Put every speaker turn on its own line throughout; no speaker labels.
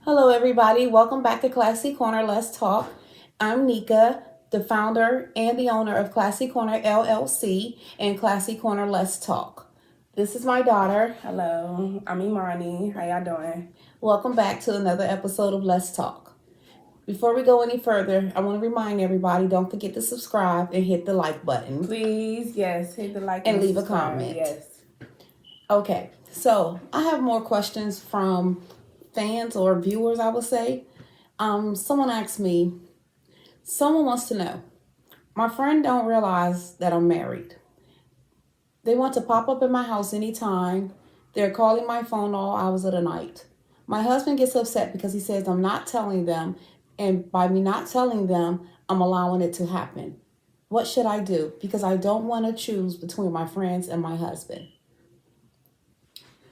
Hello, everybody. Welcome back to Klassi Korner. Let's talk. I'm Nika, the founder and the owner of Klassi Korner LLC and Klassi Korner. Let's talk. This is my daughter.
Hello, I'm Imani. How y'all doing?
Welcome back to another episode of Let's Talk. Before we go any further, I want to remind everybody, don't forget to subscribe and hit the like button.
Please, yes, hit the like
and leave
subscribe.
a comment.
Yes.
Okay, so I have more questions from fans or viewers, I would say. Someone asked me, someone wants to know, my friend don't realize that I'm married. They want to pop up in my house anytime. They're calling my phone all hours of the night. My husband gets upset because he says I'm not telling them, and by me not telling them, I'm allowing it to happen. What should I do? Because I don't want to choose between my friends and my husband.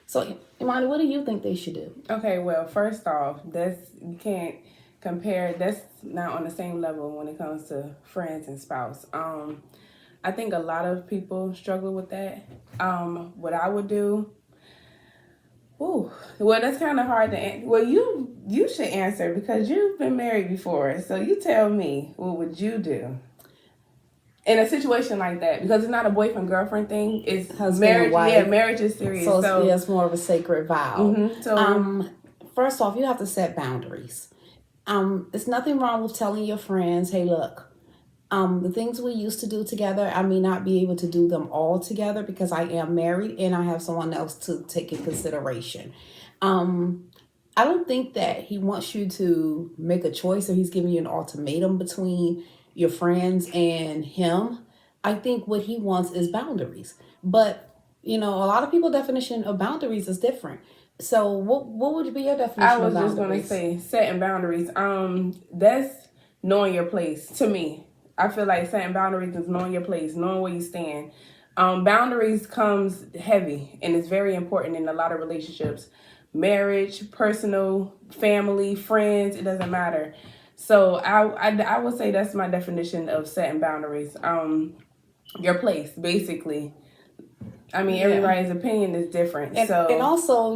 So, Imani, what do you think they should do?
Okay, well, first off, you can't compare. That's not on the same level when it comes to friends and spouse. I think a lot of people struggle with that. What I would do. Ooh, well, that's kind of hard to answer. Well, you should answer because you've been married before. So you tell me, what would you do in a situation like that? Because it's not a boyfriend girlfriend thing. It's
Husband
marriage.
and wife.
Yeah, marriage is serious.
So it's more of a sacred vow.
So
first off, you have to set boundaries. There's nothing wrong with telling your friends, hey, look, the things we used to do together, I may not be able to do them all together because I am married and I have someone else to take in consideration. I don't think that he wants you to make a choice or he's giving you an ultimatum between your friends and him. I think what he wants is boundaries. But, a lot of people's definition of boundaries is different. So what would be your definition
I
of
was
boundaries?
just going to say setting boundaries. That's knowing your place to me. I feel like setting boundaries is knowing your place, knowing where you stand. Boundaries comes heavy and it's very important in a lot of relationships. Marriage, personal, family, friends, it doesn't matter. So I would say that's my definition of setting boundaries. Your place, basically. I mean, everybody's opinion is different.
And also,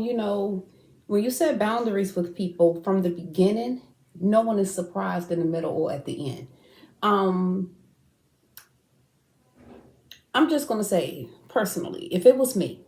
when you set boundaries with people from the beginning, no one is surprised in the middle or at the end. I'm just going to say, personally, if it was me,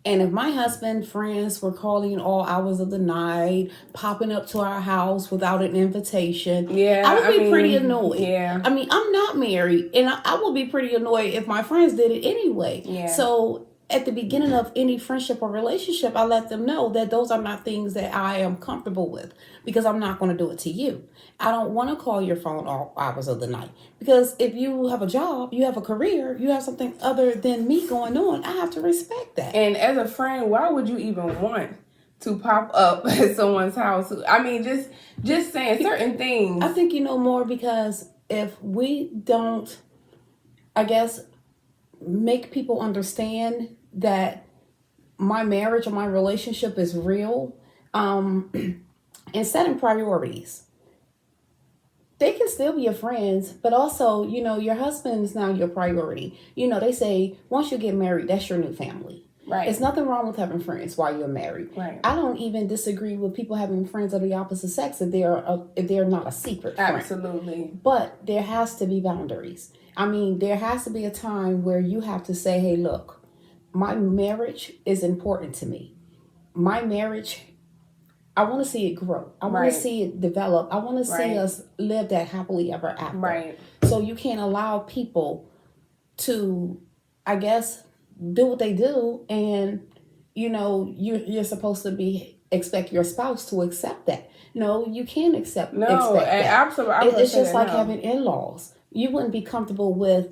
and if my husband friends were calling all hours of the night, popping up to our house without an invitation, I would be pretty annoyed.
Yeah.
I mean, I'm not married, and I would be pretty annoyed if my friends did it anyway.
Yeah.
So at the beginning of any friendship or relationship, I let them know that those are not things that I am comfortable with because I'm not going to do it to you. I don't want to call your phone all hours of the night because if you have a job, you have a career, you have something other than me going on, I have to respect that.
And as a friend, why would you even want to pop up at someone's house? I mean, just saying certain things.
I think more because if we don't, I guess, make people understand that my marriage or my relationship is real, and setting priorities. They can still be your friends, but also, your husband is now your priority. They say once you get married, that's your new family.
Right.
There's nothing wrong with having friends while you're married.
Right.
I don't even disagree with people having friends of the opposite sex if they're not a secret friend.
Absolutely.
But there has to be boundaries. I mean, there has to be a time where you have to say, hey, look, my marriage is important to me. My marriage, I want to see it grow. I want to see it develop. I want to see us live that happily ever after.
Right.
So you can't allow people to, I guess, do what they do, and you're supposed to expect your spouse to accept that. No, you can't expect that.
Absolutely.
It's just like having in-laws. You wouldn't be comfortable with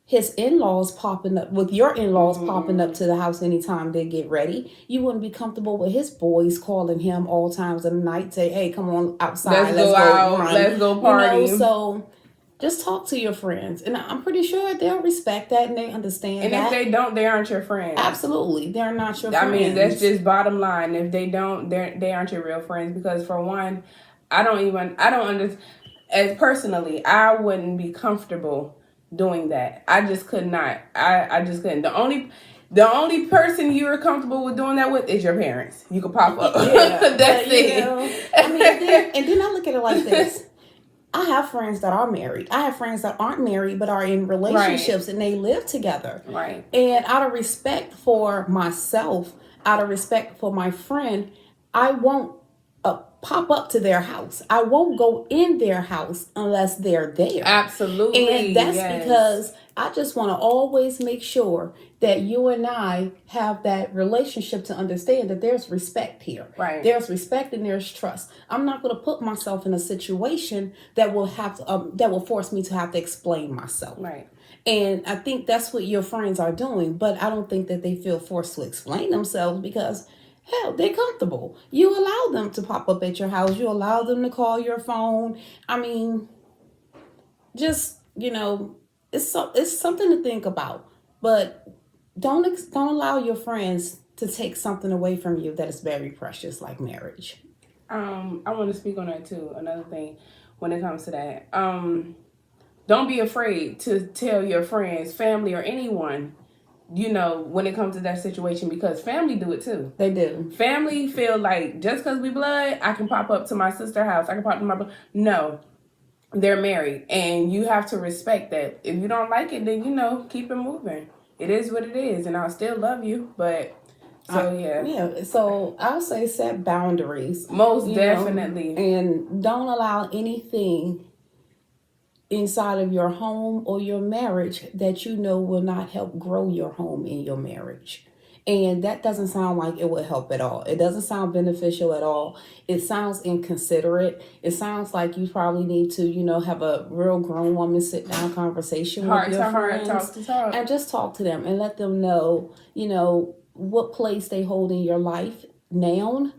his in-laws popping up, with your in-laws popping up to the house anytime they get ready. You wouldn't be comfortable with his boys calling him all times of the night, say, hey, come on outside, let's go out, run.
Let's go party.
So just talk to your friends, and I'm pretty sure they'll respect that and they understand that.
And if they don't, they aren't your friends.
Absolutely, they're not your friends.
I mean, that's just bottom line. If they don't, they aren't your real friends. Because for one, I don't understand. As personally, I wouldn't be comfortable doing that. I just could not. I just couldn't. The only person you're comfortable with doing that with is your parents. You can pop up.
Yeah,
That's
but,
it.
I mean, and then I look at it like this. I have friends that are married. I have friends that aren't married but are in relationships and they live together.
Right.
And out of respect for myself, out of respect for my friend, I won't pop up to their house. I won't go in their house unless they're there.
Absolutely.
And that's because I just want to always make sure that you and I have that relationship to understand that there's respect here.
Right.
There's respect and there's trust. I'm not going to put myself in a situation that will have to, that will force me to have to explain myself.
Right.
And I think that's what your friends are doing, but I don't think that they feel forced to explain themselves because hell, they're comfortable. You allow them to pop up at your house. You allow them to call your phone. I mean, just, it's something to think about. But don't allow your friends to take something away from you that is very precious, like marriage.
I want to speak on that too. Another thing when it comes to that. Don't be afraid to tell your friends, family, or anyone, when it comes to that situation, because family do it too.
They do.
Family feel like just because we blood, I can pop up to my sister's house. I can pop to my no. They're married, and you have to respect that. If you don't like it, then keep it moving. It is what it is, and I'll still love you. But
yeah. So I'll say set boundaries.
Most definitely,
and don't allow anything inside of your home or your marriage that will not help grow your home in your marriage. And that doesn't sound like it would help at all. It doesn't sound beneficial at all. It sounds inconsiderate. It sounds like you probably need to, have a real grown woman sit down conversation with your friends.
Talk to talk.
And just talk to them and let them know, what place they hold in your life now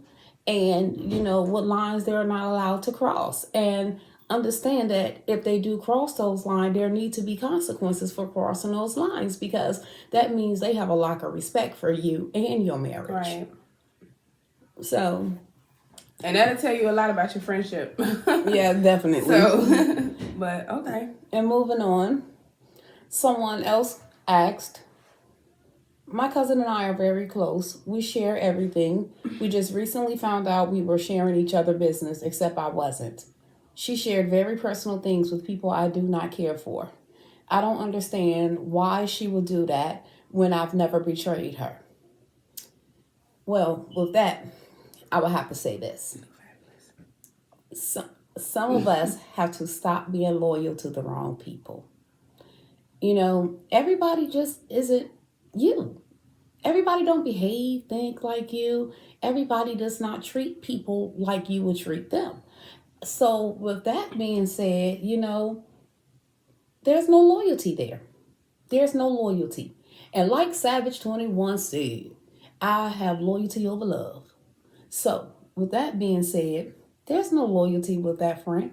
and, what lines they're not allowed to cross. And understand that if they do cross those lines, there need to be consequences for crossing those lines because that means they have a lack of respect for you and your marriage.
Right.
So.
And that'll tell you a lot about your friendship.
Yeah, definitely.
So, but okay.
And moving on, someone else asked, my cousin and I are very close. We share everything. We just recently found out we were sharing each other's business, except I wasn't. She shared very personal things with people I do not care for. I don't understand why she would do that when I've never betrayed her. Well, with that, I would have to say this. Some of us have to stop being loyal to the wrong people. Everybody just isn't you. Everybody don't behave, think like you. Everybody does not treat people like you would treat them. So with that being said, there's no loyalty there. There's no loyalty. And like Savage 21 said, I have loyalty over love. So with that being said, there's no loyalty with that friend.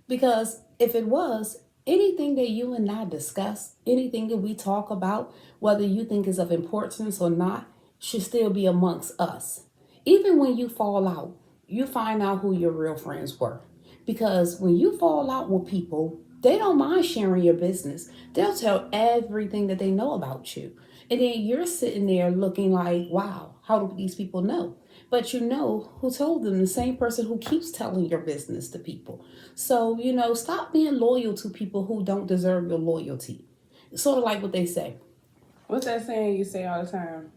Because if it was, anything that you and I discuss, anything that we talk about, whether you think is of importance or not, should still be amongst us. Even when you fall out, you find out who your real friends were. Because when you fall out with people, they don't mind sharing your business. They'll tell everything that they know about you. And then you're sitting there looking like, wow, how do these people know? But you know who told them, the same person who keeps telling your business to people. So, stop being loyal to people who don't deserve your loyalty. It's sort of like what they say.
What's that saying you say all the time?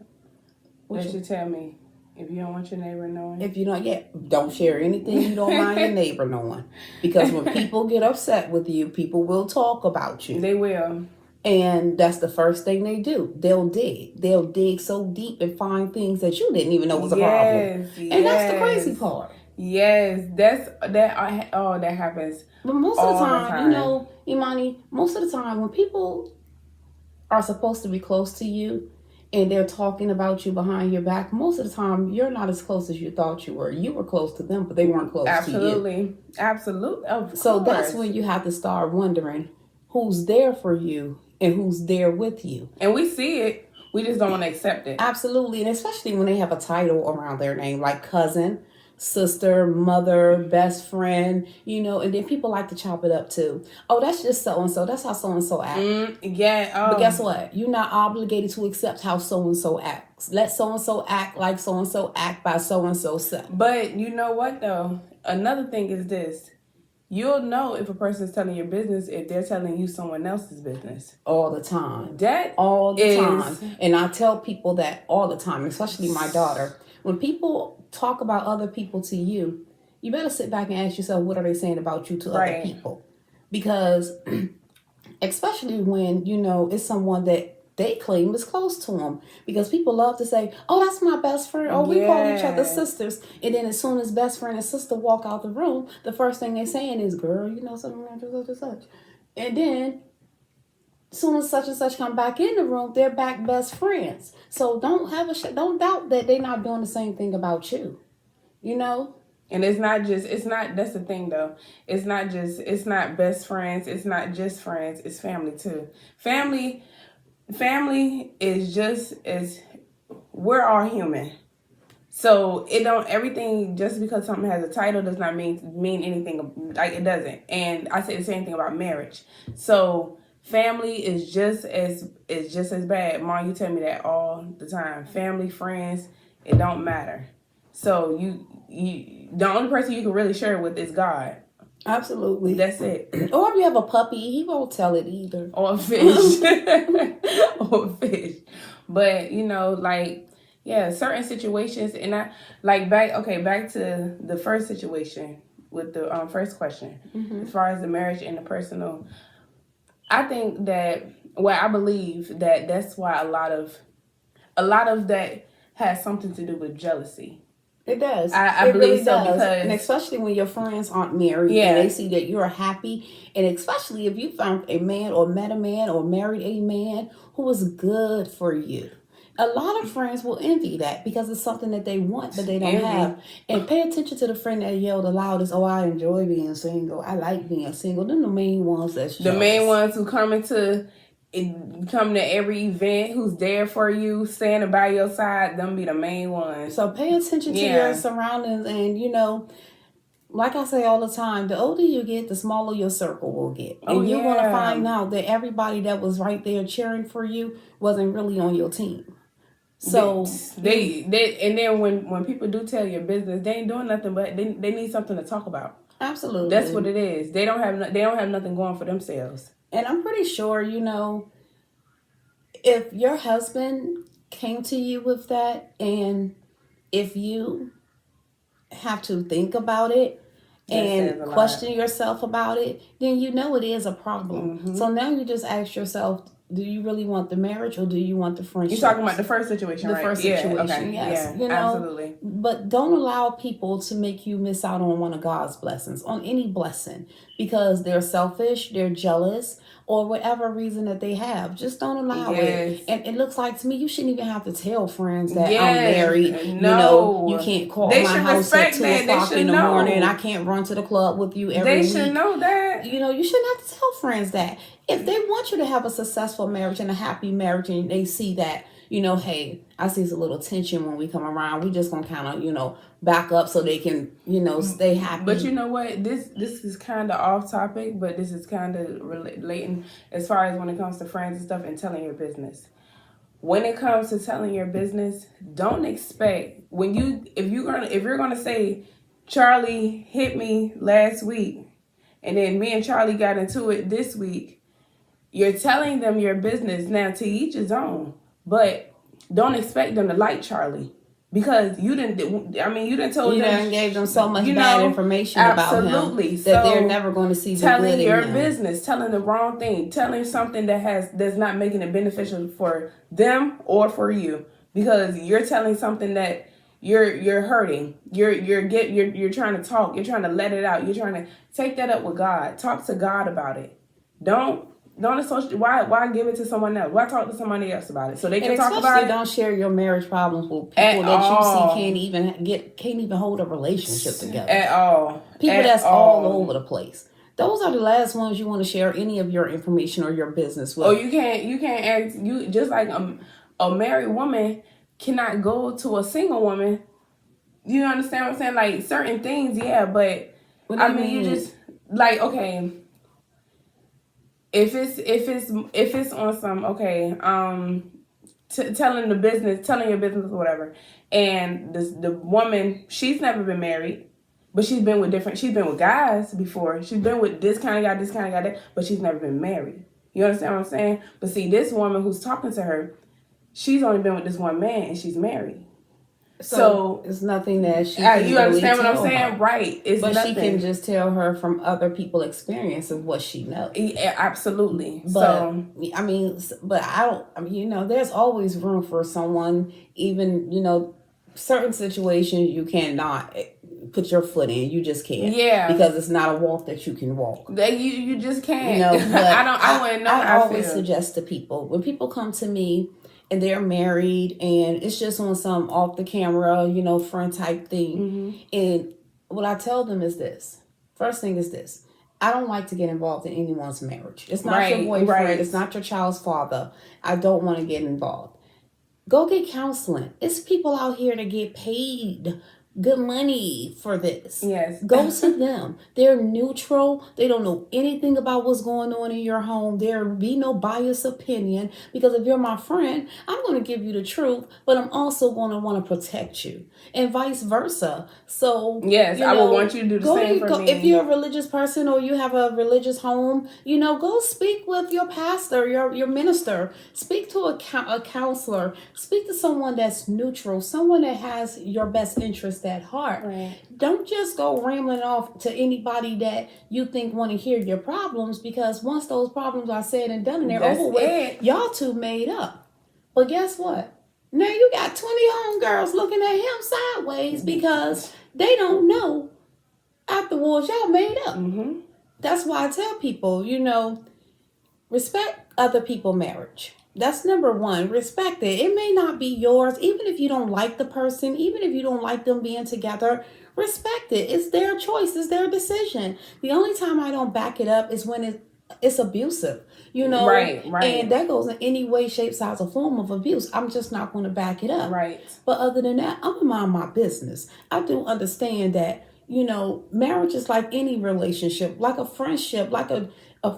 That you tell me? If you don't want your neighbor knowing.
If you don't, don't share anything you don't mind your neighbor knowing. Because when people get upset with you, people will talk about you.
They will.
And that's the first thing they do. They'll dig. They'll dig so deep and find things that you didn't even know was a problem. And that's the crazy part.
Yes, that happens.
But most of the time, Imani, most of the time when people are supposed to be close to you, and they're talking about you behind your back, most of the time, you're not as close as you thought you were. You were close to them, but they weren't close to you.
Absolutely.
So that's when you have to start wondering who's there for you and who's there with you.
And we see it. We just don't want to accept it.
Absolutely. And especially when they have a title around their name, like cousin, sister, mother, best friend, and then people like to chop it up too. Oh, that's just so and so. That's how so and so acts.
Yeah.
But guess what? You're not obligated to accept how so and so acts. Let so and so act like so and so act by so and so self.
But you know what though? Another thing is this. You'll know if a person's telling your business if they're telling you someone else's business.
All the time.
That
all the
is...
time. And I tell people that all the time, especially my daughter. When people talk about other people to you, you better sit back and ask yourself, what are they saying about you to other people? Because especially when, it's someone that they claim is close to them. Because people love to say, oh, that's my best friend. Oh, we call each other sisters. And then as soon as best friend and sister walk out the room, the first thing they're saying is, girl, you know something around such and such. And then as soon as such and such come back in the room, they're back best friends. So don't doubt that they're not doing the same thing about you.
And that's the thing though. It's not best friends. It's not just friends. It's family too. Family is just as, we're all human. So everything, just because something has a title does not mean anything. Like, it doesn't. And I say the same thing about marriage. So family is just as bad. Mom, you tell me that all the time. Family, friends, it don't matter. So you the only person you can really share it with is God.
Absolutely.
That's it.
Or if you have a puppy, he won't tell it either.
Or a fish. Or a fish. But, certain situations, and back to the first situation with the first question, as far as the marriage and the personal, I think that, I believe that that's why a lot of that has something to do with jealousy.
It does.
I believe
really
so
does.
because,
and especially when your friends aren't married and they see that you're happy, and especially if you found a man or met a man or married a man who is good for you. A lot of friends will envy that because it's something that they want but they don't have. And pay attention to the friend that yelled the loudest, oh, I enjoy being single. I like being single. They're the main ones that's jealous.
The main ones who come to every event, who's there for you, standing by your side, them be the main ones.
So pay attention to your surroundings, and like I say all the time, the older you get, the smaller your circle will get. And you're going to find out that everybody that was right there cheering for you wasn't really on your team. So
they and then when people do tell your business, they ain't doing nothing but they need something to talk about.
Absolutely.
That's what it is. They don't have nothing going for themselves.
And I'm pretty sure, if your husband came to you with that, and if you have to think about it and question yourself about it, then it is a problem. Mm-hmm. So now you just ask yourself, do you really want the marriage or do you want the friendship?
You're talking about the first situation, right?
The first situation,
okay.
yes.
Yeah, absolutely.
But don't allow people to make you miss out on one of God's blessings, on any blessing, because they're selfish, they're jealous, or whatever reason that they have. Just don't allow it. And it looks like to me, you shouldn't even have to tell friends that I'm married.
No.
You can't call my house at 2 o'clock in the morning. I can't run to the club with you every week.
They should know that.
You shouldn't have to tell friends that. If they want you to have a successful marriage and a happy marriage, and they see that, hey, I see a little tension when we come around, we just gonna kind of, back up so they can, stay happy.
But you know what? This is kind of off topic, but this is kind of relating as far as when it comes to friends and stuff and telling your business. When it comes to telling your business, don't expect if you're gonna say, Charlie hit me last week, and then me and Charlie got into it this week. You're telling them your business. Now, to each his own, but don't expect them to like Charlie, because you didn't tell them.
You done gave them so much bad information about him that they're never going to see the good in him.
Telling your business, telling the wrong thing, telling something that's not making it beneficial for them or for you, because you're telling something that you're hurting. You're trying to talk. You're trying to let it out. You're trying to take that up with God. Talk to God about it. Don't associate. Why give it to someone else? Why talk to somebody else about it so they can talk about it?
Don't share your marriage problems with people that you see can't even hold a relationship together
at all.
People that's all over the place. Those are the last ones you want to share any of your information or your business with.
Oh, you can't ask, just like a married woman cannot go to a single woman You understand what I'm saying? Like certain things, yeah, but
What do
I
you
mean, you
mean?
just like okay, if it's on some okay, telling your business or whatever, and the woman, she's never been married, but she's been with guys before. She's been with this kind of guy, this kind of guy, that, but she's never been married. You understand what I'm saying? But see, this woman who's talking to her, she's only been with this one man and she's married. So
it's nothing that she can
you
really
understand what I'm
tell
saying,
her.
right? It's
But
nothing.
she can just tell her from other people's experience of what she knows.
Yeah, absolutely.
But I mean, but I don't. I mean, you know, there's always room for someone. Even certain situations you cannot put your foot in. You just can't.
Yeah.
Because it's not a walk that you can walk.
You just can't.
You know. But
I wouldn't know.
I always suggest to people when people come to me and they're married and it's just on some off the camera, friend type thing. And what I tell them is this. First thing is this. I don't like to get involved in anyone's marriage. It's not your boyfriend. Right. It's not your child's father. I don't want to get involved. Go get counseling. It's people out here that get paid good money for this.
Yes.
Go to them. They're neutral. They don't know anything about what's going on in your home. There be no biased opinion, because if you're my friend, I'm going to give you the truth, but I'm also going to want to protect you, and vice versa. So
yes, I would want you to do the same for me.
If you're a religious person or you have a religious home, go speak with your pastor, your minister. Speak to a counselor. Speak to someone that's neutral, someone that has your best interest at heart.
Right.
Don't just go rambling off to anybody that you think want to hear your problems, because once those problems are said and done and they're over with, y'all two made up. But guess what? Now you got 20 homegirls looking at him sideways because they don't know afterwards y'all made up. That's why I tell people, respect other people's marriage. That's number one. Respect it. It may not be yours. Even if you don't like the person, even if you don't like them being together, respect it. It's their choice. It's their decision. The only time I don't back it up is when it's abusive,
Right.
And that goes in any way, shape, size, or form of abuse. I'm just not going to back it up.
Right.
But other than that, I'm going to mind my business. I do understand that, marriage is like any relationship, like a friendship, like a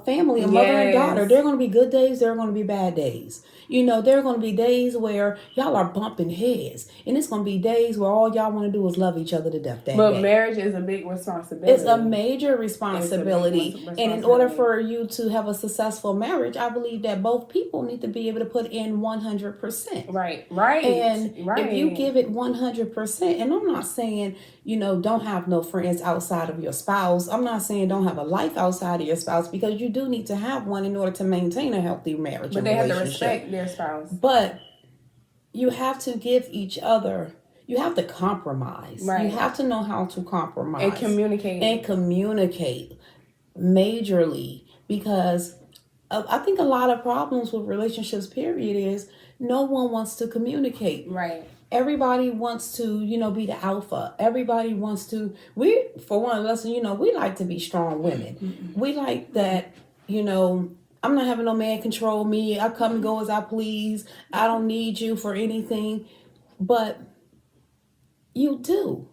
family, a mother and daughter. There are going to be good days. There are going to be bad days. There are going to be days where y'all are bumping heads. And it's going to be days where all y'all want to do is love each other to death.
But marriage is a big responsibility.
It's a major responsibility. And in order for you to have a successful marriage, I believe that both people need to be able to put in 100%.
Right.
And if you give it 100%, and I'm not saying, don't have no friends outside of your spouse. I'm not saying don't have a life outside of your spouse, because you do need to have one in order to maintain a healthy marriage.
But they have to respect their spouse.
But you have to give each other, you have to compromise.
Right.
You have to know how to compromise.
And communicate.
Majorly, because I think a lot of problems with relationships, period, is no one wants to communicate.
Right.
Everybody wants to, be the alpha. Everybody wants to, for one of us, we like to be strong women. Mm-hmm. We like that, I'm not having no man control me. I come and go as I please. I don't need you for anything. But you do.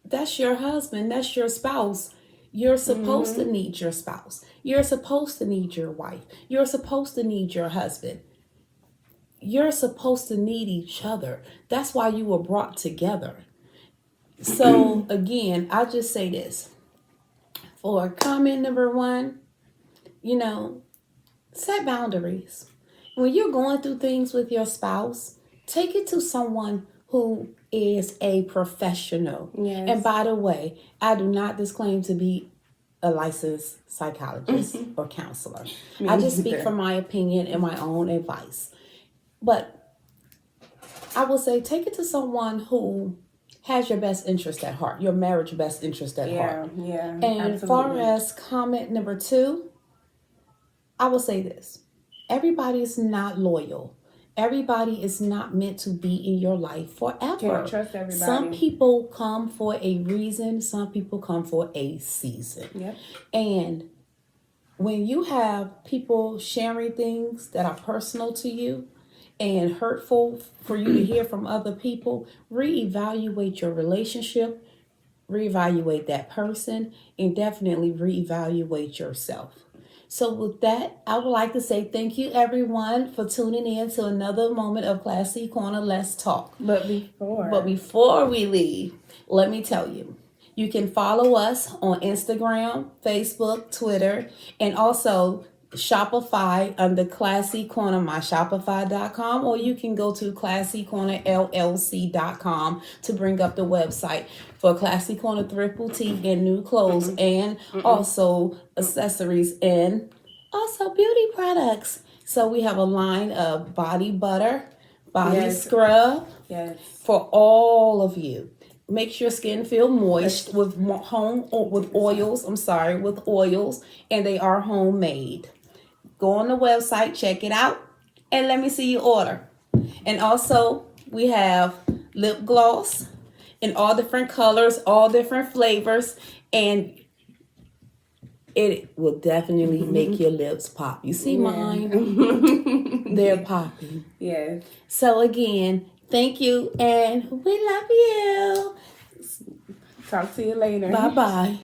That's your husband. That's your spouse. You're supposed to need your spouse. You're supposed to need your wife. You're supposed to need your husband. You're supposed to need each other. That's why you were brought together. So again, I just say this. For comment number one, set boundaries. When you're going through things with your spouse, take it to someone who is a professional.
Yes.
And by the way, I do not disclaim to be a licensed psychologist or counselor. I just speak from my opinion and my own advice. But I will say, take it to someone who has your best interest at heart, your marriage best interest at heart.
Yeah,
and
absolutely.
As far as comment number two, I will say this. Everybody is not loyal. Everybody is not meant to be in your life forever.
Can't trust everybody.
Some people come for a reason. Some people come for a season.
Yep.
And when you have people sharing things that are personal to you, and hurtful for you to hear from other people, reevaluate your relationship, reevaluate that person, and definitely reevaluate yourself. So, with that, I would like to say thank you, everyone, for tuning in to another moment of Klassi Korner. Let's talk.
But
before we leave, let me tell you, you can follow us on Instagram, Facebook, Twitter, and also Shopify under Klassi Korner, myshopify.com, or you can go to KlassiKornerLLC.com to bring up the website for Klassi Korner thrift boutique and new clothes, and also accessories and also beauty products. So we have a line of body butter, body scrub for all of you. Makes your skin feel moist with oils. With oils, and they are homemade. Go on the website, check it out, and let me see your order. And also, we have lip gloss in all different colors, all different flavors, and it will definitely make your lips pop. You see mine? They're popping.
Yes.
So again, thank you, and we love you.
Talk to you later.
Bye-bye.